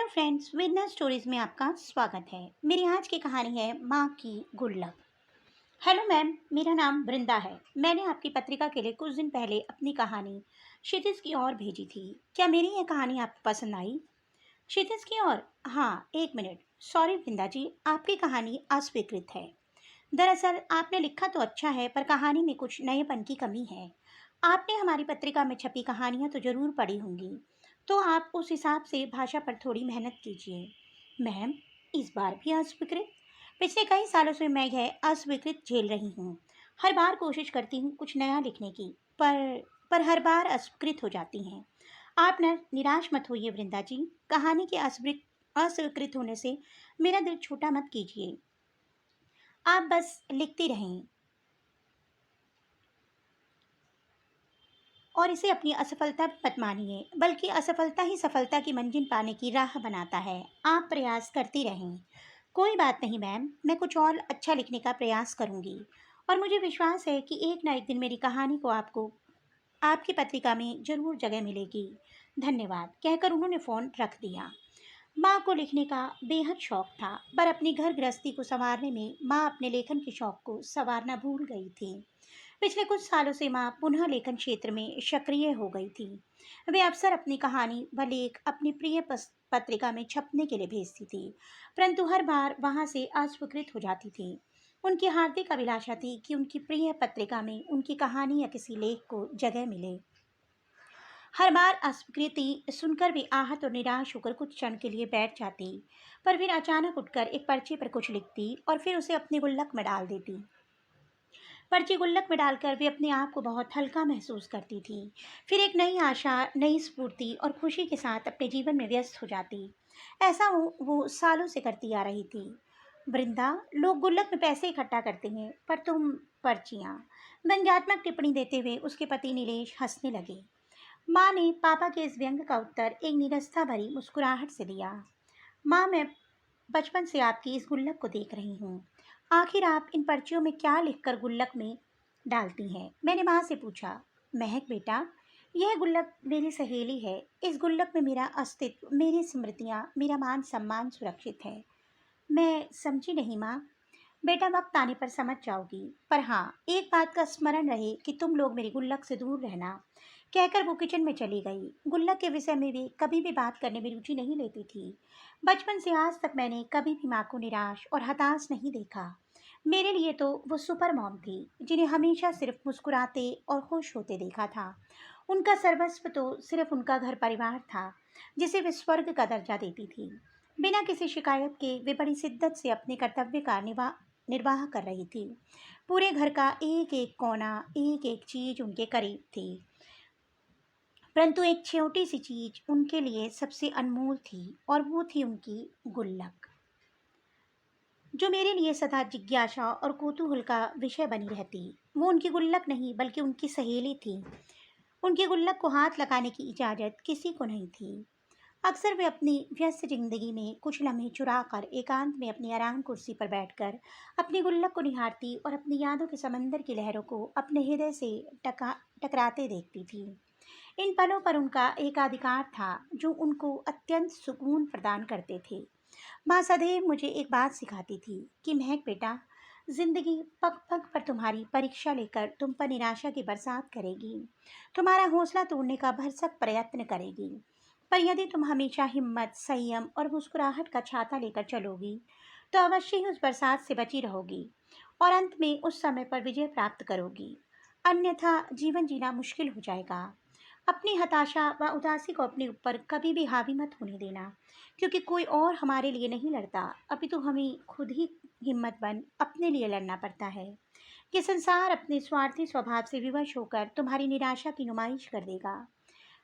Friends, विदना stories में आपका स्वागत है। मेरी आज की कहानी है माँ की गुल्लक। हेलो मैम, मेरा नाम वृंदा है। मैंने आपकी पत्रिका के लिए कुछ दिन पहले अपनी कहानी क्षितिज की ओर भेजी थी। क्या मेरी यह कहानी आपको पसंद आई? क्षितिज की ओर? हाँ, एक मिनट। सॉरी वृंदा जी, आपकी कहानी अस्वीकृत है। दरअसल आपने लिखा तो अच्छा है, पर कहानी में कुछ नएपन की कमी है। आपने हमारी पत्रिका में छपी कहानियाँ तो जरूर पढ़ी होंगी, तो आप उस हिसाब से भाषा पर थोड़ी मेहनत कीजिए। मैम, इस बार भी अस्वीकृत? पिछले कई सालों से मैं यह अस्वीकृत झेल रही हूँ। हर बार कोशिश करती हूँ कुछ नया लिखने की, पर हर बार अस्वीकृत हो जाती हैं। आप न निराश मत होइए वृंदा जी। कहानी के अस्वीकृत होने से मेरा दिल छोटा मत कीजिए। आप बस लिखती रहें और इसे अपनी असफलता मत मानिए, बल्कि असफलता ही सफलता की मंजिल पाने की राह बनाता है। आप प्रयास करती रहें। कोई बात नहीं मैम, मैं कुछ और अच्छा लिखने का प्रयास करूंगी और मुझे विश्वास है कि एक ना एक दिन मेरी कहानी को आपको आपकी पत्रिका में जरूर जगह मिलेगी। धन्यवाद, कहकर उन्होंने फ़ोन रख दिया। माँ को लिखने का बेहद शौक था, पर अपनी घर गृहस्थी को संवारने में माँ अपने लेखन के शौक को संवारना भूल गई थी। पिछले कुछ सालों से माँ पुनः लेखन क्षेत्र में सक्रिय हो गई थी। वे अक्सर अपनी कहानी व लेख अपनी प्रिय पत्रिका में छपने के लिए भेजती थी, परंतु हर बार वहां से अस्वीकृत हो जाती थी। उनकी हार्दिक अभिलाषा थी कि उनकी प्रिय पत्रिका में उनकी कहानी या किसी लेख को जगह मिले। हर बार अस्वीकृति सुनकर वे आहत और निराश होकर कुछ क्षण के लिए बैठ जाती, पर फिर अचानक उठकर एक पर्चे पर कुछ लिखती और फिर उसे अपनी गुल्लक में डाल देती। पर्ची गुल्लक में डालकर वे अपने आप को बहुत हल्का महसूस करती थी। फिर एक नई आशा, नई स्फूर्ति और खुशी के साथ अपने जीवन में व्यस्त हो जाती। ऐसा वो सालों से करती आ रही थी। वृंदा, लोग गुल्लक में पैसे इकट्ठा करते हैं, पर तुम पर्चियाँ। व्यंग्यात्मक टिप्पणी देते हुए उसके पति नीलेश हंसने लगे। माँ ने पापा के इस व्यंग का उत्तर एक निरस्ता भरी मुस्कुराहट से दिया। माँ, मैं बचपन से आपकी इस गुल्लक को देख रही हूँ। आखिर आप इन पर्चियों में क्या लिखकर गुल्लक में डालती हैं? मैंने माँ से पूछा। महक बेटा, यह गुल्लक मेरी सहेली है। इस गुल्लक में मेरा अस्तित्व, मेरी स्मृतियाँ, मेरा मान सम्मान सुरक्षित है। मैं समझी नहीं माँ। बेटा, वक्त आने पर समझ जाओगी, पर हाँ, एक बात का स्मरण रहे कि तुम लोग मेरी गुल्लक से दूर रहना। कहकर वो किचन में चली गई। गुल्लक के विषय में वे कभी भी बात करने में रुचि नहीं लेती थी। बचपन से आज तक मैंने कभी भी माँ को निराश और हताश नहीं देखा। मेरे लिए तो वो सुपर मॉम थी, जिन्हें हमेशा सिर्फ मुस्कुराते और खुश होते देखा था। उनका सर्वस्व तो सिर्फ उनका घर परिवार था, जिसे वे स्वर्ग का दर्जा देती थी। बिना किसी शिकायत के वे बड़ी शिद्दत से अपने कर्तव्य का निर्वाह कर रही थी। पूरे घर का एक एक कोना, एक एक चीज उनके करीब थी, परंतु एक छोटी सी चीज उनके लिए सबसे अनमोल थी, और वो थी उनकी गुल्लक, जो मेरे लिए सदा जिज्ञासा और कौतूहल का विषय बनी रहती। वो उनकी गुल्लक नहीं, बल्कि उनकी सहेली थी। उनकी गुल्लक को हाथ लगाने की इजाज़त किसी को नहीं थी। अक्सर वे अपनी व्यस्त जिंदगी में कुछ लम्हे चुरा कर एकांत में अपनी आराम कुर्सी पर बैठकर अपनी गुल्लक को निहारती और अपनी यादों के समंदर की लहरों को अपने हृदय से टकराते देखती थी। इन पलों पर उनका एकाधिकार था, जो उनको अत्यंत सुकून प्रदान करते थे। माँ सदैव मुझे एक बात सिखाती थी कि महक बेटा, जिंदगी पग पग पर तुम्हारी परीक्षा लेकर तुम पर निराशा की बरसात करेगी, तुम्हारा हौसला तोड़ने का भरसक प्रयत्न करेगी। पर यदि तुम हमेशा हिम्मत, संयम और मुस्कुराहट का छाता लेकर चलोगी, तो अवश्य ही उस बरसात से बची रहोगी और अंत में उस समय पर विजय प्राप्त करोगी। अन्यथा जीवन जीना मुश्किल हो जाएगा। अपनी हताशा व उदासी को अपने ऊपर कभी भी हावी मत होने देना, क्योंकि कोई और हमारे लिए नहीं लड़ता, अपितु हमें खुद ही हिम्मत बन अपने लिए लड़ना पड़ता है। ये संसार अपने स्वार्थी स्वभाव से विवश होकर तुम्हारी निराशा की नुमाइश कर देगा।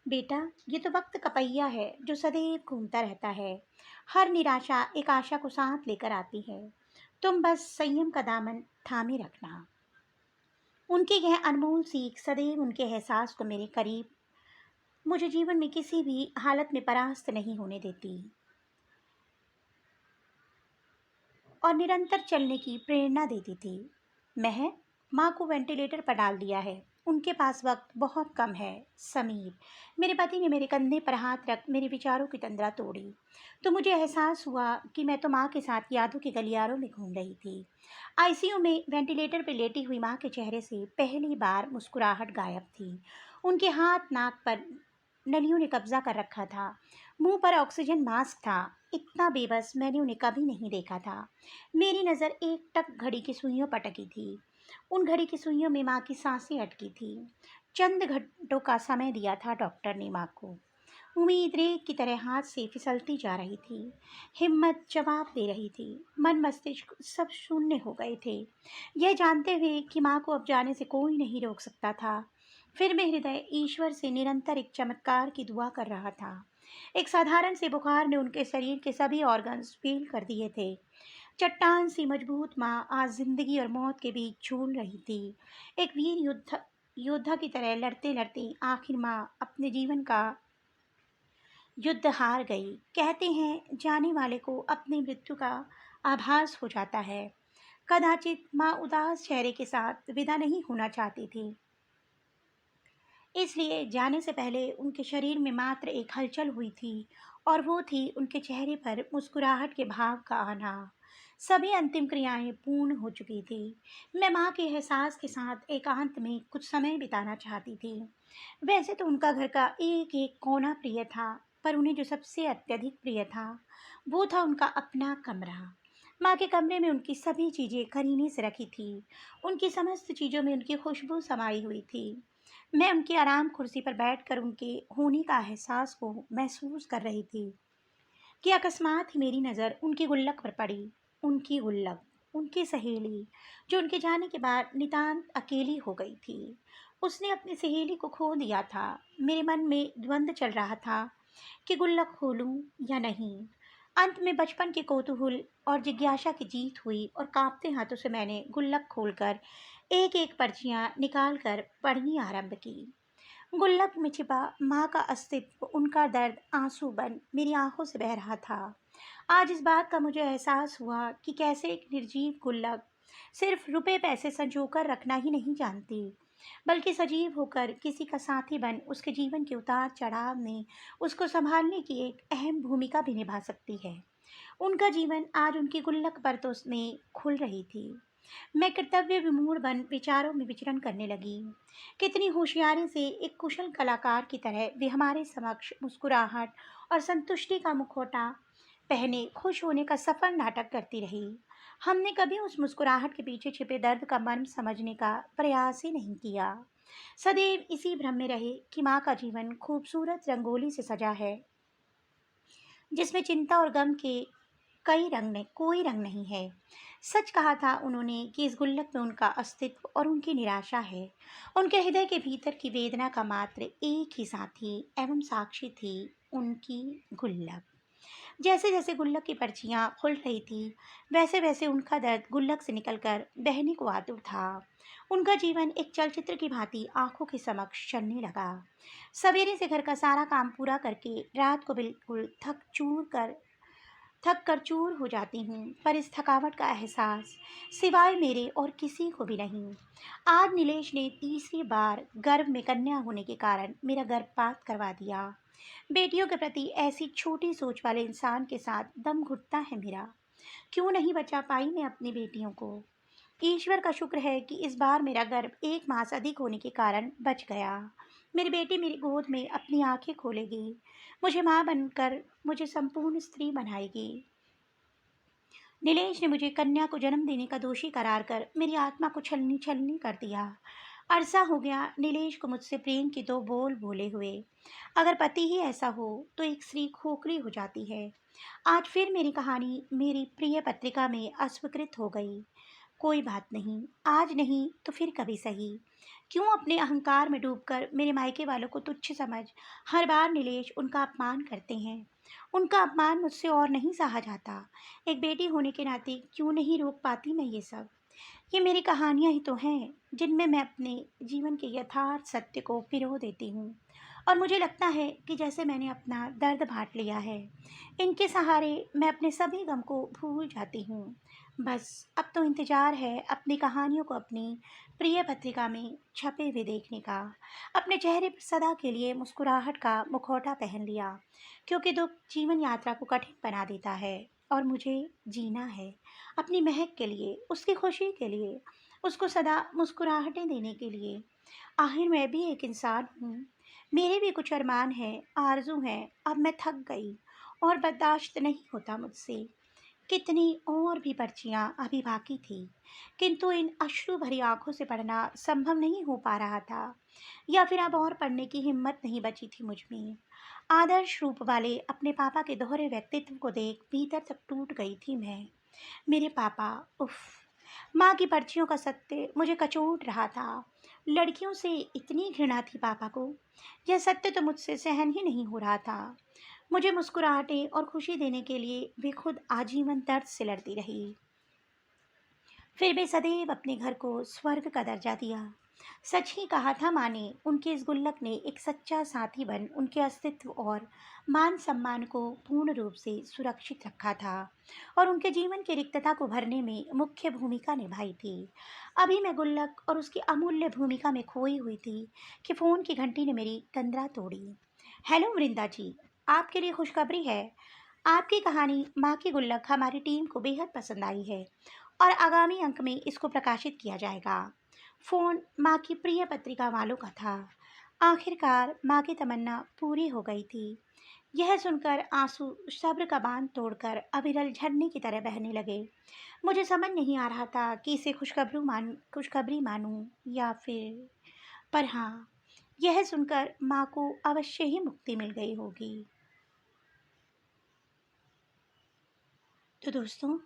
बेटा, ये तो वक्त का पहिया है, जो सदैव घूमता रहता है। हर निराशा एक आशा को साथ लेकर आती है। तुम बस संयम का दामन थामे रखना। उनकी यह अनमोल सीख सदैव उनके एहसास को मेरे करीब, मुझे जीवन में किसी भी हालत में परास्त नहीं होने देती और निरंतर चलने की प्रेरणा देती थी। महक, माँ को वेंटिलेटर पर डाल दिया है, उनके पास वक्त बहुत कम है। समीर। मेरे पति ने मेरे कंधे पर हाथ रख मेरे विचारों की तंद्रा तोड़ी। तो मुझे एहसास हुआ कि मैं तो माँ के साथ यादों के गलियारों में घूम रही थी। आईसीयू में वेंटिलेटर पर लेटी हुई माँ के चेहरे से पहली बार मुस्कुराहट गायब थी। उनके हाथ नाक पर नलियों ने कब्जा कर रखा था। मुंह पर ऑक्सीजन मास्क था। इतना बेबस मैंने उन्हें कभी नहीं देखा था। मेरी नज़र एक टक घड़ी की सुइयों पर अटकी थी। उन घड़ी की सुइयों में माँ की सांसें अटकी थी। चंद घंटों का समय दिया था डॉक्टर ने माँ को। उम्मीद रेत की तरह हाथ से फिसलती जा रही थी। हिम्मत जवाब दे रही थी। मन मस्तिष्क सब शून्य हो गए थे, यह जानते हुए कि माँ को अब जाने से कोई नहीं रोक सकता था। फिर मैं हृदय ईश्वर से निरंतर एक चमत्कार की दुआ कर रहा था। एक साधारण से बुखार ने उनके शरीर के सभी ऑर्गन्स फेल कर दिए थे। चट्टान सी मजबूत माँ आज जिंदगी और मौत के बीच झूल रही थी। एक वीर योद्धा की तरह लड़ते लड़ते आखिर माँ अपने जीवन का युद्ध हार गई। कहते हैं जाने वाले को अपनी मृत्यु का आभास हो जाता है। कदाचित माँ उदास चेहरे के साथ विदा नहीं होना चाहती थी, इसलिए जाने से पहले उनके शरीर में मात्र एक हलचल हुई थी, और वो थी उनके चेहरे पर मुस्कुराहट के भाव का आना। सभी अंतिम क्रियाएं पूर्ण हो चुकी थी। मैं माँ के एहसास के साथ एकांत में कुछ समय बिताना चाहती थी। वैसे तो उनका घर का एक एक कोना प्रिय था, पर उन्हें जो सबसे अत्यधिक प्रिय था वो था उनका अपना कमरा। माँ के कमरे में उनकी सभी चीज़ें करीने से रखी थी। उनकी समस्त चीज़ों में उनकी खुशबू समाई हुई थी। मैं उनकी आराम कुर्सी पर बैठकर उनके होने का एहसास को महसूस कर रही थी कि अकस्मात ही मेरी नज़र उनकी गुल्लक पर पड़ी। उनकी गुल्लक, उनकी सहेली, जो उनके जाने के बाद नितांत अकेली हो गई थी। उसने अपनी सहेली को खो दिया था। मेरे मन में द्वंद्व चल रहा था कि गुल्लक खोलूं या नहीं। अंत में बचपन के कौतूहल और जिज्ञासा की जीत हुई और कांपते हाथों से मैंने गुल्लक खोलकर एक एक पर्चियां निकालकर पढ़नी आरंभ की। गुल्लक में छिपा माँ का अस्तित्व, उनका दर्द आंसू बन मेरी आंखों से बह रहा था। आज इस बात का मुझे एहसास हुआ कि कैसे एक निर्जीव गुल्लक सिर्फ रुपए पैसे संजोकर रखना ही नहीं जानती, बल्कि सजीव होकर किसी का साथी बन उसके जीवन के उतार चढ़ाव में उसको संभालने की एक अहम भूमिका भी निभा सकती है। उनका जीवन आज उनकी गुल्लक पर तो उसमें खुल रही थी। मैं कर्तव्य विमूढ़ बन विचारों में विचरण करने लगी। कितनी होशियारी से एक कुशल कलाकार की तरह वे हमारे समक्ष मुस्कुराहट और संतुष्टि का मुखौटा पहने खुश होने का सफल नाटक करती रही। हमने कभी उस मुस्कुराहट के पीछे छिपे दर्द का मर्म समझने का प्रयास ही नहीं किया। सदैव इसी भ्रम में रहे कि माँ का जीवन खूबसूरत रंगोली से सजा है, जिसमें चिंता और गम के कई रंग में कोई रंग नहीं है। सच कहा था उन्होंने कि इस गुल्लक में उनका अस्तित्व और उनकी निराशा है। उनके हृदय के भीतर की वेदना का मात्र एक ही साथी एवं साक्षी थी, उनकी गुल्लक। जैसे जैसे गुल्लक की पर्चियां खुल रही थी, वैसे वैसे उनका दर्द गुल्लक से निकलकर बहने को आतुर था। उनका जीवन एक चलचित्र की भांति आंखों के समक्ष चलने लगा। सवेरे से घर का सारा काम पूरा करके रात को बिल्कुल थक कर चूर हो जाती हूँ, पर इस थकावट का एहसास सिवाय मेरे और किसी को भी नहीं। आज नीलेश ने तीसरी बार गर्भ में कन्या होने के कारण मेरा गर्भपात करवा दिया। बेटियों के प्रति ऐसी छोटी सोच वाले इंसान के साथ दम घुटता है मेरा। क्यों नहीं बचा पाई मैं अपनी बेटियों को। ईश्वर का शुक्र है कि इस बार मेरा गर्भ 1 मास अधिक होने के कारण बच गया। मेरी बेटी मेरी गोद में अपनी आंखें खोलेगी, मुझे माँ बनकर मुझे संपूर्ण स्त्री बनाएगी। नीलेश ने मुझे कन्या को जन्म देने का दोषी करार कर मेरी आत्मा को छलनी छलनी कर दिया। अरसा हो गया नीलेश को मुझसे प्रेम के 2 बोल बोले हुए। अगर पति ही ऐसा हो तो एक स्त्री खोखली हो जाती है। आज फिर मेरी कहानी मेरी प्रिय पत्रिका में अस्वीकृत हो गई। कोई बात नहीं, आज नहीं तो फिर कभी सही। क्यों अपने अहंकार में डूबकर मेरे मायके वालों को तुच्छ समझ हर बार नीलेश उनका अपमान करते हैं। उनका अपमान मुझसे और नहीं सहा जाता। एक बेटी होने के नाते क्यों नहीं रोक पाती मैं ये सब। ये मेरी कहानियाँ ही तो हैं जिनमें मैं अपने जीवन के यथार्थ सत्य को पिरो देती हूँ, और मुझे लगता है कि जैसे मैंने अपना दर्द बांट लिया है, इनके सहारे मैं अपने सभी गम को भूल जाती हूँ। बस अब तो इंतज़ार है अपनी कहानियों को अपनी प्रिय पत्रिका में छपे हुए देखने का। अपने चेहरे पर सदा के लिए मुस्कुराहट का मुखौटा पहन लिया, क्योंकि दुख जीवन यात्रा को कठिन बना देता है और मुझे जीना है अपनी महक के लिए, उसकी खुशी के लिए, उसको सदा मुस्कुराहटें देने के लिए। आखिर मैं भी एक इंसान हूँ, मेरे भी कुछ अरमान हैं, आरज़ू हैं। अब मैं थक गई और बर्दाश्त नहीं होता मुझसे। कितनी और भी पर्चियाँ अभी बाकी थी, किंतु इन अश्रु भरी आँखों से पढ़ना संभव नहीं हो पा रहा था, या फिर अब और पढ़ने की हिम्मत नहीं बची थी मुझ में। आदर्श रूप वाले अपने पापा के दोहरे व्यक्तित्व को देख भीतर तक टूट गई थी मैं। मेरे पापा, उफ़! माँ की पर्चियों का सत्य मुझे कचोट रहा था। लड़कियों से इतनी घृणा थी पापा को, यह सत्य तो मुझसे सहन ही नहीं हो रहा था। मुझे मुस्कुराहटें और खुशी देने के लिए वे खुद आजीवन दर्द से लड़ती रही। फिर भी सदैव अपने घर को स्वर्ग का दर्जा दिया। सच ही कहा था माँ ने, उनके इस गुल्लक ने एक सच्चा साथी बन उनके अस्तित्व और मान सम्मान को पूर्ण रूप से सुरक्षित रखा था और उनके जीवन की रिक्तता को भरने में मुख्य भूमिका निभाई थी। अभी मैं गुल्लक और उसकी अमूल्य भूमिका में खोई हुई थी कि फ़ोन की घंटी ने मेरी तंद्रा तोड़ी। हेलो वृंदा जी, आपके लिए खुशखबरी है। आपकी कहानी माँ की गुल्लक हमारी टीम को बेहद पसंद आई है और आगामी अंक में इसको प्रकाशित किया जाएगा। फ़ोन माँ की प्रिय पत्रिका वालों का था। आखिरकार माँ की तमन्ना पूरी हो गई थी। यह सुनकर आंसू सब्र का बांध तोड़कर अविरल झरने की तरह बहने लगे। मुझे समझ नहीं आ रहा था कि इसे खुशखबरी मानूं या फिर, पर हाँ, यह सुनकर माँ को अवश्य ही मुक्ति मिल गई होगी। तो दोस्तों,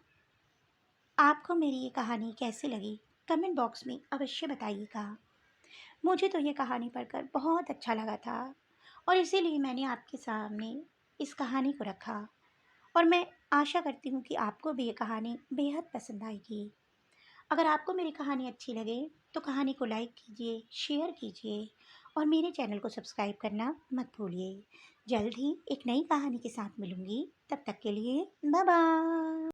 आपको मेरी ये कहानी कैसी लगी? कमेंट बॉक्स में अवश्य बताइएगा। मुझे तो ये कहानी पढ़कर बहुत अच्छा लगा था और इसीलिए मैंने आपके सामने इस कहानी को रखा और मैं आशा करती हूँ कि आपको भी ये कहानी बेहद पसंद आएगी। अगर आपको मेरी कहानी अच्छी लगे तो कहानी को लाइक कीजिए, शेयर कीजिए और मेरे चैनल को सब्सक्राइब करना मत भूलिए। जल्द ही एक नई कहानी के साथ मिलूँगी, तब तक के लिए बाय बाय।